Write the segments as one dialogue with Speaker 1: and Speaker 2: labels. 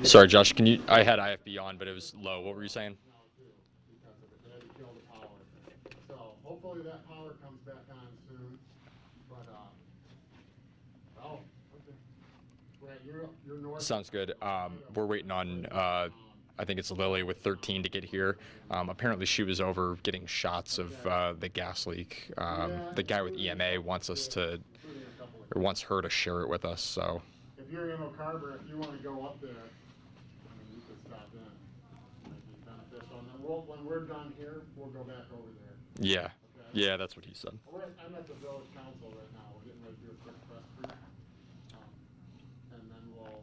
Speaker 1: Sorry, Josh. Can you? I had IFB on, but it was low. What were you saying?
Speaker 2: now too because of it. They had to kill the power. So hopefully that power comes back on soon. But oh, okay. Right, you're north.
Speaker 1: Sounds good. We're waiting on. I think it's Lily with 13 to get here. Apparently, she was over getting shots of the gas leak. The guy with EMA wants us to, or wants her to share it with us. So.
Speaker 2: If you're in Oak Harbor, if you want to go up there, I mean, you could stop in. It might be beneficial. And then when we're done here, we'll go back over there.
Speaker 1: Yeah.
Speaker 2: Okay?
Speaker 1: Yeah, that's what he said.
Speaker 2: I'm at the village council right now. We're getting ready to do a quick press brief. And then we'll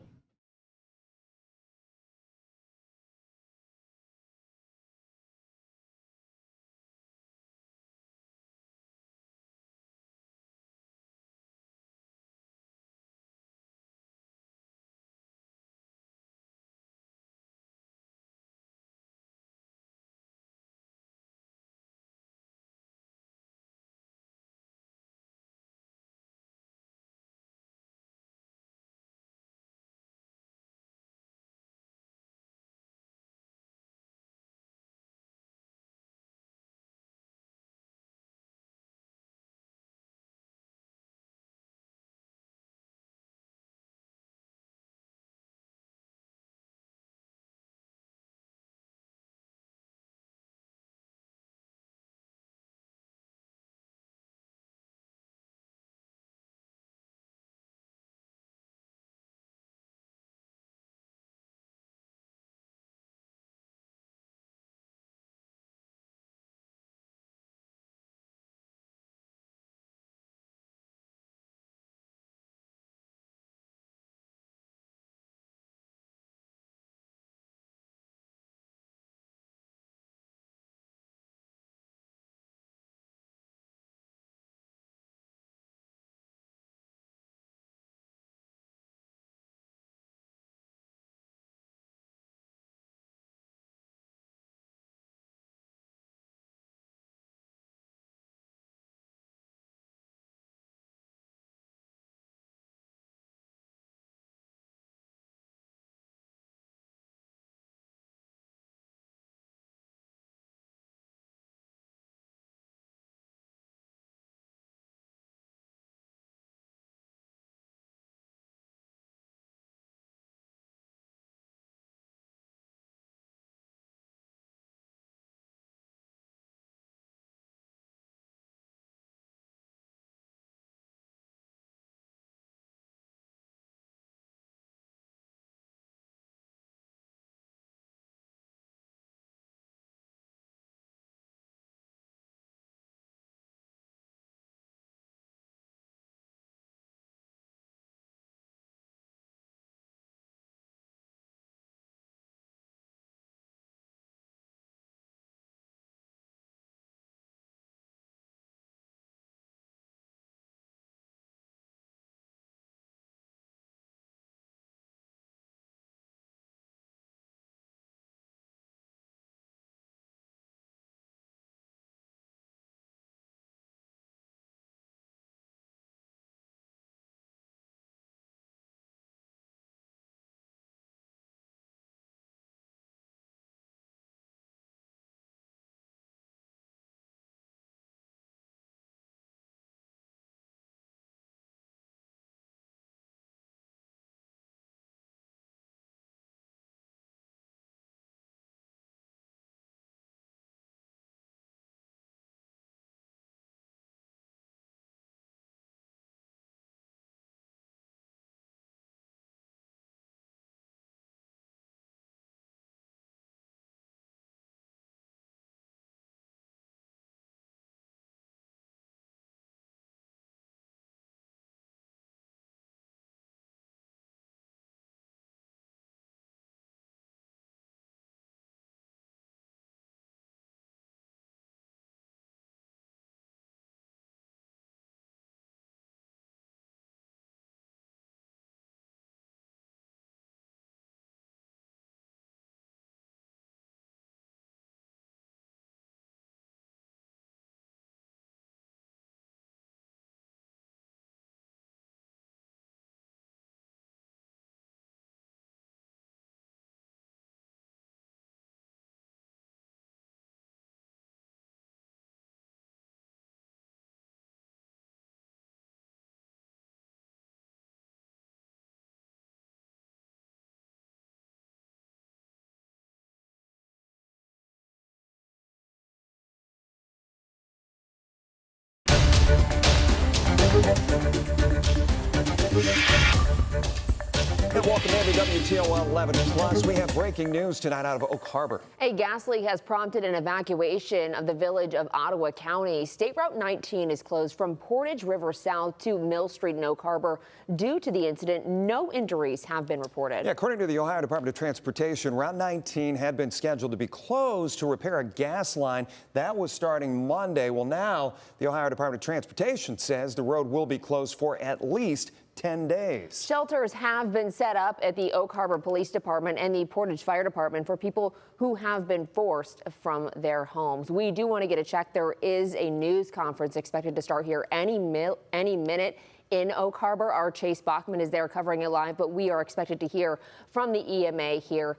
Speaker 3: And welcome in to WTOL 11 Plus. We have breaking news tonight out of Oak Harbor.
Speaker 4: A gas leak has prompted an evacuation of the village of Ottawa County. State Route 19 is closed from Portage River South to Mill Street in Oak Harbor. Due to the incident, no injuries have been reported.
Speaker 3: Yeah, according to the Ohio Department of Transportation, Route 19 had been scheduled to be closed to repair a gas line. That was starting Monday. Well, now the Ohio Department of Transportation says the road will be closed for at least 10 days.
Speaker 4: Shelters have been set up at the Oak Harbor Police Department and the Portage Fire Department for people who have been forced from their homes. We do want to get a check. There is a news conference expected to start here any minute in Oak Harbor. Our Chase Bachman is there covering it live, but we are expected to hear from the EMA here,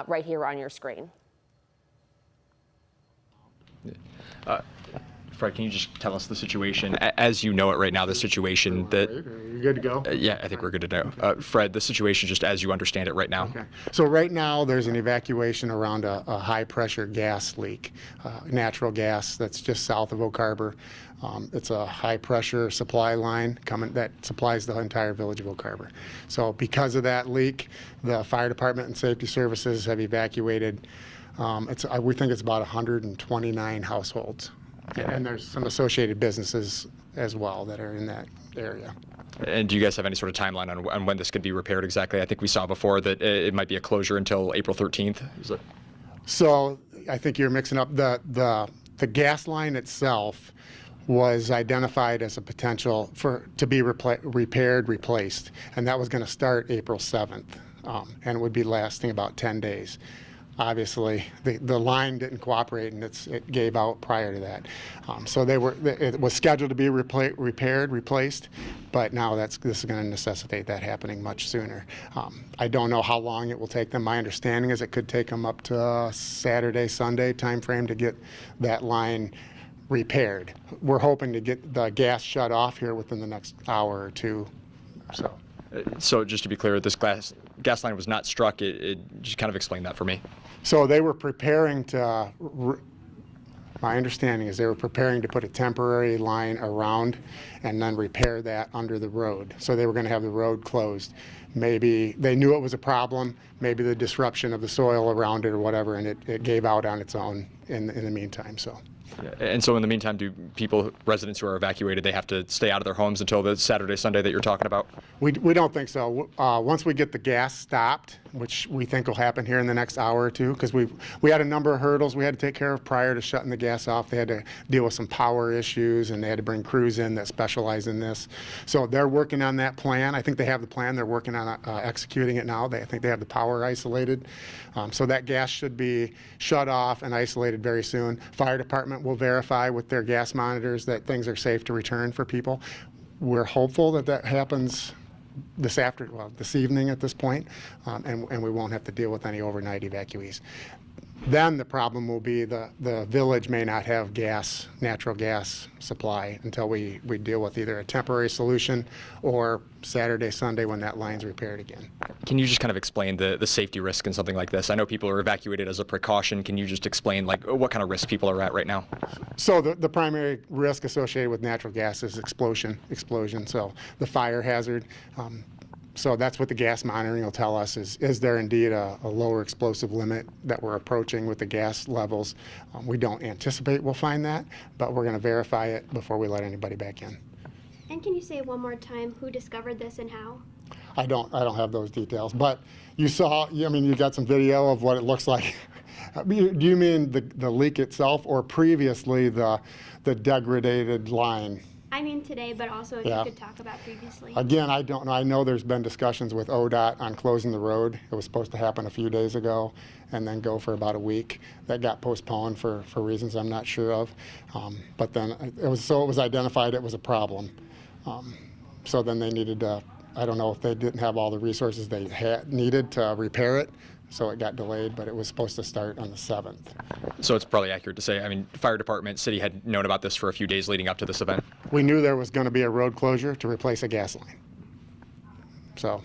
Speaker 4: right here on your screen.
Speaker 1: Fred, can you just tell us the situation as you know it right now, the situation that...
Speaker 2: Are you good to go?
Speaker 1: Yeah, I think we're good to know. Fred, the situation just as you understand it right now.
Speaker 2: Okay. So right now there's an evacuation around a high pressure gas leak, natural gas that's just south of Oak Harbor. It's a high pressure supply line that supplies the entire village of Oak Harbor. So because of that leak, the fire department and safety services have evacuated. We think it's about 129 households. And there's some associated businesses as well that are in that area.
Speaker 1: And do you guys have any sort of timeline on when this could be repaired exactly? I think we saw before that it might be a closure until April 13th. Is it?
Speaker 2: So I think you're mixing up the gas line itself was identified as a potential to be repaired, replaced, and that was going to start April 7th, and it would be lasting about 10 days. Obviously, the line didn't cooperate, and it gave out prior to that. So it was scheduled to be repaired, replaced, but now this is going to necessitate that happening much sooner. I don't know how long it will take them. My understanding is it could take them up to Saturday, Sunday timeframe to get that line repaired. We're hoping to get the gas shut off here within the next hour or two.
Speaker 1: So just to be clear, this gas line was not struck. Just kind of explain that for me.
Speaker 2: So they were preparing to, my understanding is they were preparing to put a temporary line around and then repair that under the road. So they were going to have the road closed. Maybe they knew it was a problem, maybe the disruption of the soil around it or whatever, and it gave out on its own in the meantime. So.
Speaker 1: And so in the meantime, do residents who are evacuated, they have to stay out of their homes until the Saturday, Sunday that you're talking about?
Speaker 2: We don't think so. Once we get the gas stopped, which we think will happen here in the next hour or two, because we had a number of hurdles we had to take care of prior to shutting the gas off. They had to deal with some power issues, and they had to bring crews in that specialize in this. So they're working on that plan. I think they have the plan. They're working on executing it now. I think they have the power isolated. So that gas should be shut off and isolated very soon. Fire department will verify with their gas monitors that things are safe to return for people. We're hopeful that happens this evening at this point, and we won't have to deal with any overnight evacuees. Then the problem will be the village may not have natural gas supply until we deal with either a temporary solution or Saturday, Sunday when that line's repaired again.
Speaker 1: Can you just kind of explain the safety risk in something like this? I know people are evacuated as a precaution. Can you just explain what kind of risk people are at right now?
Speaker 2: So the primary risk associated with natural gas is explosion. So the fire hazard. So that's what the gas monitoring will tell us is there indeed a lower explosive limit that we're approaching with the gas levels. We don't anticipate we'll find that, but we're going to verify it before we let anybody back in.
Speaker 5: And can you say one more time who discovered this and how?
Speaker 2: I don't have those details, but you got some video of what it looks like. Do you mean the leak itself or previously the degraded line?
Speaker 5: I mean today, but also if you could talk about previously.
Speaker 2: Again, I don't know. I know there's been discussions with ODOT on closing the road. It was supposed to happen a few days ago and then go for about a week. That got postponed for reasons I'm not sure of. But then it was identified it was a problem. So then they needed to, I don't know if they didn't have all the resources they needed to repair it. So it got delayed, but it was supposed to start on the 7th.
Speaker 1: So it's probably accurate to say, fire department, city had known about this for a few days leading up to this event?
Speaker 2: We knew there was going to be a road closure to replace a gas line. So,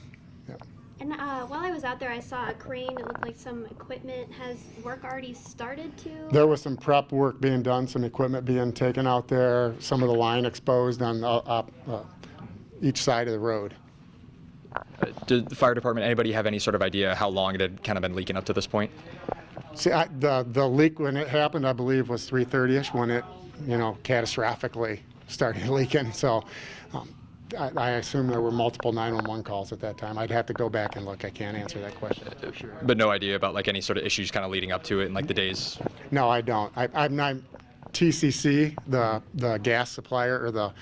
Speaker 2: yeah.
Speaker 5: And while I was out there, I saw a crane. It looked like some equipment. Has work already started to?
Speaker 2: There was some prep work being done, some equipment being taken out there, some of the line exposed on each side of the road.
Speaker 1: Did the fire department, anybody have any sort of idea how long it had kind of been leaking up to this point?
Speaker 2: See, the leak when it happened, I believe, was 3:30ish when it, catastrophically started leaking. So I assume there were multiple 911 calls at that time. I'd have to go back and look. I can't answer that question for sure.
Speaker 1: But no idea about like any sort of issues kind of leading up to it in like the days?
Speaker 2: No, I don't. I'm not. TCC, the gas supplier or the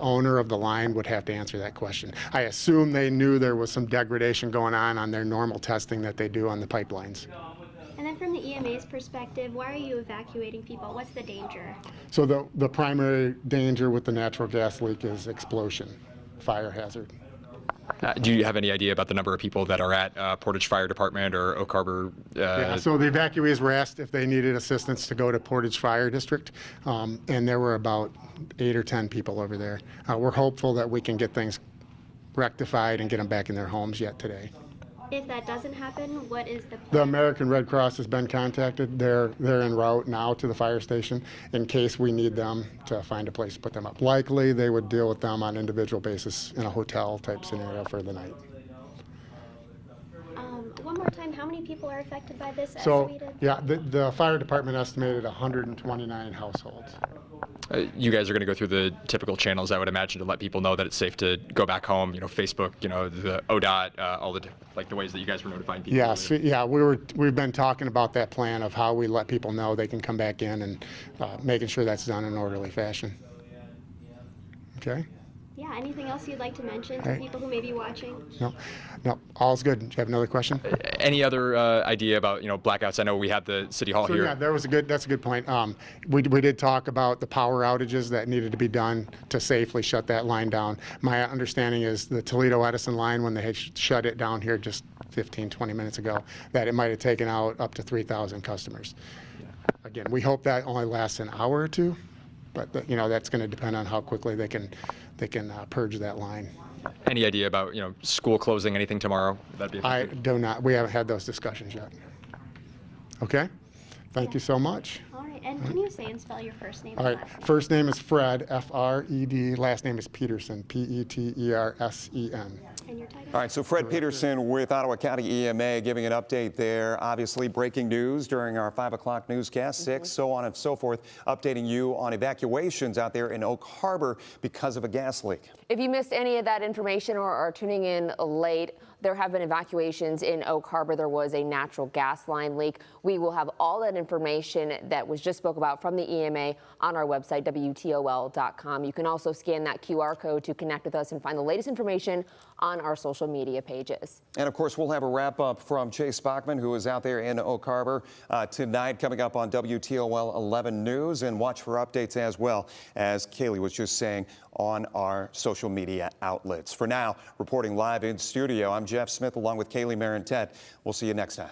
Speaker 2: owner of the line would have to answer that question. I assume they knew there was some degradation going on their normal testing that they do on the pipelines.
Speaker 5: And then from the EMA's perspective, why are you evacuating people? What's the danger?
Speaker 2: So the primary danger with the natural gas leak is explosion, fire hazard.
Speaker 1: Do you have any idea about the number of people that are at Portage Fire Department or Oak Harbor?
Speaker 2: Yeah, so the evacuees were asked if they needed assistance to go to Portage Fire District, and there were about 8 or 10 people over there. We're hopeful that we can get things rectified and get them back in their homes yet today.
Speaker 5: If that doesn't happen, what is the plan?
Speaker 2: The American Red Cross has been contacted. They're en route now to the fire station in case we need them to find a place to put them up. Likely, they would deal with them on an individual basis in a hotel type scenario for the night.
Speaker 5: One more time, how many people are affected by this
Speaker 2: So,
Speaker 5: estimated?
Speaker 2: yeah, the fire department estimated 129 households.
Speaker 1: You guys are going to go through the typical channels, I would imagine, to let people know that it's safe to go back home. Facebook, the ODOT, all the the ways that you guys were notifying people.
Speaker 2: Yes, yeah, we've been talking about that plan of how we let people know they can come back in and making sure that's done in an orderly fashion. Okay.
Speaker 5: Yeah, anything else you'd like to mention to
Speaker 2: Hey.
Speaker 5: people who may be watching?
Speaker 2: No, all's good. Do you have another question?
Speaker 1: Any other idea about blackouts? I know we had the city hall
Speaker 2: So
Speaker 1: here.
Speaker 2: yeah, that's a good point. We did talk about the power outages that needed to be done to safely shut that line down. My understanding is the Toledo Edison line, when they had shut it down here just 15, 20 minutes ago, that it might have taken out up to 3,000 customers. Again, we hope that only lasts an hour or two, but that's going to depend on how quickly they can purge that line.
Speaker 1: Any idea about school closing, anything tomorrow? That'd be
Speaker 2: I do not. We haven't had those discussions yet. Okay? Thank you so much.
Speaker 5: All right, and can you say and spell your first name
Speaker 2: All
Speaker 5: and
Speaker 2: right.
Speaker 5: last name?
Speaker 2: First name is Fred, F-R-E-D. Last name is Peterson, P-E-T-E-R-S-E-N.
Speaker 5: And your title?
Speaker 3: All right, so Fred Peterson with Ottawa County EMA giving an update there. Obviously, breaking news during our 5 o'clock newscast, 6, so on and so forth, updating you on evacuations out there in Oak Harbor because of a gas leak.
Speaker 4: If you missed any of that information or are tuning in late, there have been evacuations in Oak Harbor. There was a natural gas line leak. We will have all that information that was just spoke about from the EMA on our website, WTOL.com. You can also scan that QR code to connect with us and find the latest information on our social media pages.
Speaker 3: And of course, we'll have a wrap up from Chase Bachman, who is out there in Oak Harbor tonight, coming up on WTOL 11 News. And watch for updates as well, as Kaylee was just saying, on our social media outlets. For now, reporting live in studio, I'm Jeff Smith along with Kaylee Marentet. We'll see you next time.